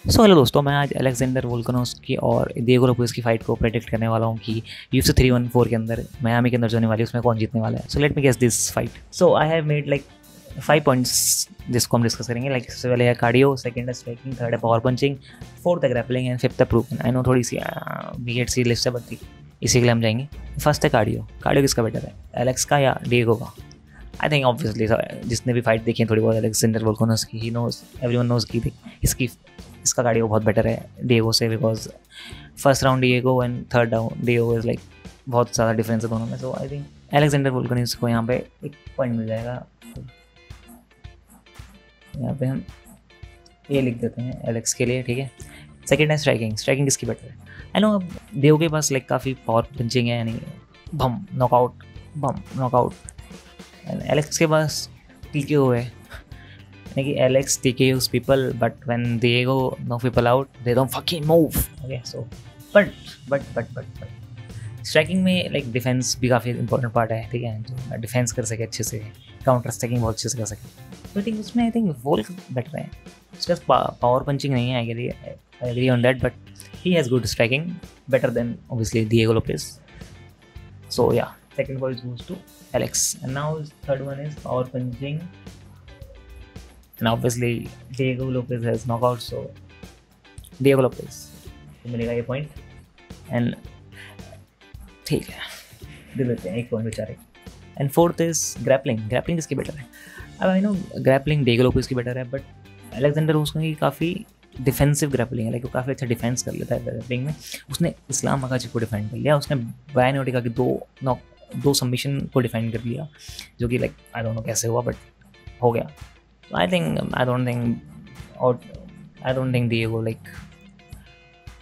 So hello दोस्तों, मैं आज अलेक्जेंडर वोल्कानोव्स्की और डिएगो लोपेज की फाइट को प्रेडिक्ट करने वाला हूँ कि UFC 314 के अंदर मियामी के अंदर जो होने वाली है उसमें कौन जीतने वाला है। So let me guess this fight. So I have made like 5 points जिसको हम डिस्कस करेंगे। लाइक सबसे पहले है कार्डियो, सेकंड है स्ट्राइकिंग, थर्ड है पावर पंचिंग, फोर्थ है ग्रैपलिंग एंड फिफ्थ है प्रूवन। आई नो थोड़ी सी वियर्ड सी लिस्ट है, बट इसी के लिए हम जाएंगे। फर्स्ट है कार्डियो। कार्डियो किसका बेटर है, एलेक्स का या डिएगो का? आई थिंक ऑब्वियसली जिसने भी फाइट देखी है थोड़ी बहुत, Alexander Volkanovski, he knows, everyone knows की इसका कार्डियो बहुत बेटर है डिएगो से, because first round Diego and third round Diego is like बहुत ज़्यादा डिफरेंस है दोनों में। So I think Alexander Volkanovski को यहाँ पे एक पॉइंट मिल जाएगा। यहाँ पे हम ये लिख देते हैं एलेक्स के लिए, ठीक है। सेकेंड है स्ट्राइकिंग। स्ट्राइकिंग किसकी बेटर है? आई नो अब डिएगो के पास लाइक काफ़ी पावर पंचिंग है, यानी बम नॉकआउट, बम नॉकआउट। एलेक्स के पास TKO है, यानी कि Alex TKOs people, but when Diego knock people out, they don't fucking move. Okay, so but striking में लाइक डिफेंस भी काफ़ी इंपॉर्टेंट पार्ट है, ठीक है। जो डिफेंस कर सके अच्छे से, काउंटर स्ट्राइकिंग बहुत अच्छे से कर सके, तो आई थिंक उसमें आई थिंक वोल्क बेटर है। उसके पास पावर पंचिंग नहीं है, I agree on that, but he has good striking, better than obviously Diego Lopez. So yeah second point goes to Alex, and now third one is power punching, and obviously Diego Lopez has knockout, so Diego Lopez को मिलेगा ये point. And ठीक है, दे देते हैं एक point बेचारे। And fourth is grappling. Grappling किसकी बेटर है? अब I know grappling Diego Lopez की बेटर है, बट अलेक्जेंडर उसकी काफ़ी डिफेंसिव ग्रैपलिंग है, लाइक वो काफ़ी अच्छा डिफेंस कर लेता है ग्रैपलिंग में। उसने इस्लाम मकाची को डिफेंड कर लिया, उसने ब्रायन ओर्टेगा की दो सबमिशन को डिफेंड कर लिया, जो कि लाइक आई डोंट नो कैसे हुआ, बट हो गया। I don't think Diego like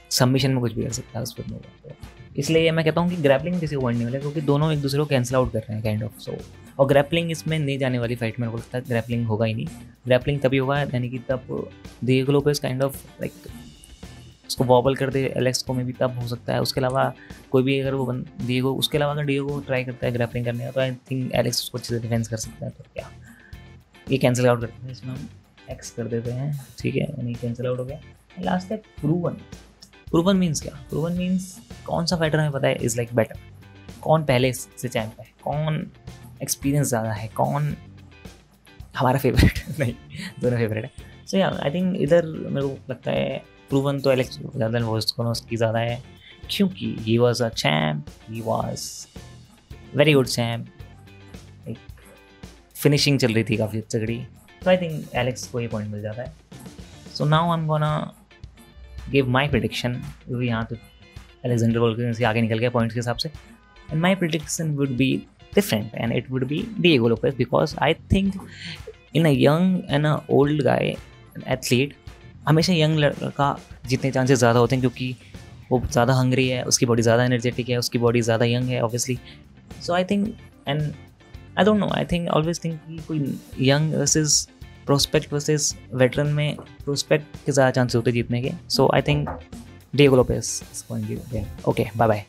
submission में कुछ भी कर सकता है उस पर नहीं। तो इसलिए मैं कहता हूँ कि ग्रैपलिंग में किसी को पॉइंट नहीं मिलेगा, क्योंकि दोनों एक दूसरे को कैंसिल आउट कर रहे हैं काइंड ऑफ। सो और ग्रैपलिंग इसमें नहीं जाने वाली फाइट, मेरे को लगता है ग्रैपलिंग होगा ही नहीं। ग्रैपलिंग तभी होगा यानी कि तब Diego Lopez kind of like उसको वॉबल कर दे एलेक्स को, में भी तब हो सकता है। उसके अलावा कोई भी अगर वो डिएगो, उसके अलावा अगर डिएगो ट्राई करता है ग्रैपलिंग करने का, तो आई थिंक एलेक्स उसको अच्छे से डिफेंस कर सकता है। तो क्या ये कैंसिल आउट करते हैं, इसमें हम एक्स कर देते हैं, ठीक है, यानी कैंसिल आउट हो गया। लास्ट है प्रूवन। प्रूवन मीन्स क्या? प्रूवन मीन्स कौन सा फाइटर हमें पता है इज़ लाइक बेटर, कौन पहले से चैंप है, कौन एक्सपीरियंस ज़्यादा है, कौन हमारा फेवरेट नहीं, दोनों फेवरेट है। सो या आई थिंक इधर मेरे को लगता है प्रूवन तो एलेक्स ज़्यादा वोल्कानोव्स्की ज़्यादा है, क्योंकि he was a champ, he was very good champ, एक फिनिशिंग चल रही थी काफ़ी तगड़ी। तो आई थिंक एलेक्स को ये पॉइंट मिल जाता है। So now I am gonna give my prediction, क्योंकि यहाँ तो अलेक्जेंडर वोल्कानोव्स्की से आगे निकल गया पॉइंट्स के हिसाब से। And my prediction would be different, and it would be Diego Lopez, because I think in a young and a old guy, an athlete, हमेशा यंग लड़का जीतने चांसेस ज़्यादा होते हैं, क्योंकि वो ज़्यादा हंग्री है, उसकी बॉडी ज़्यादा एनर्जेटिक है, उसकी बॉडी ज़्यादा यंग है obviously. So I think, and I don't know, I think always think कि कोई young versus prospect versus veteran में प्रोस्पेक्ट के ज़्यादा चांसेस होते हैं जीतने के। So I think Diego Lopez is going to win. Okay, bye bye.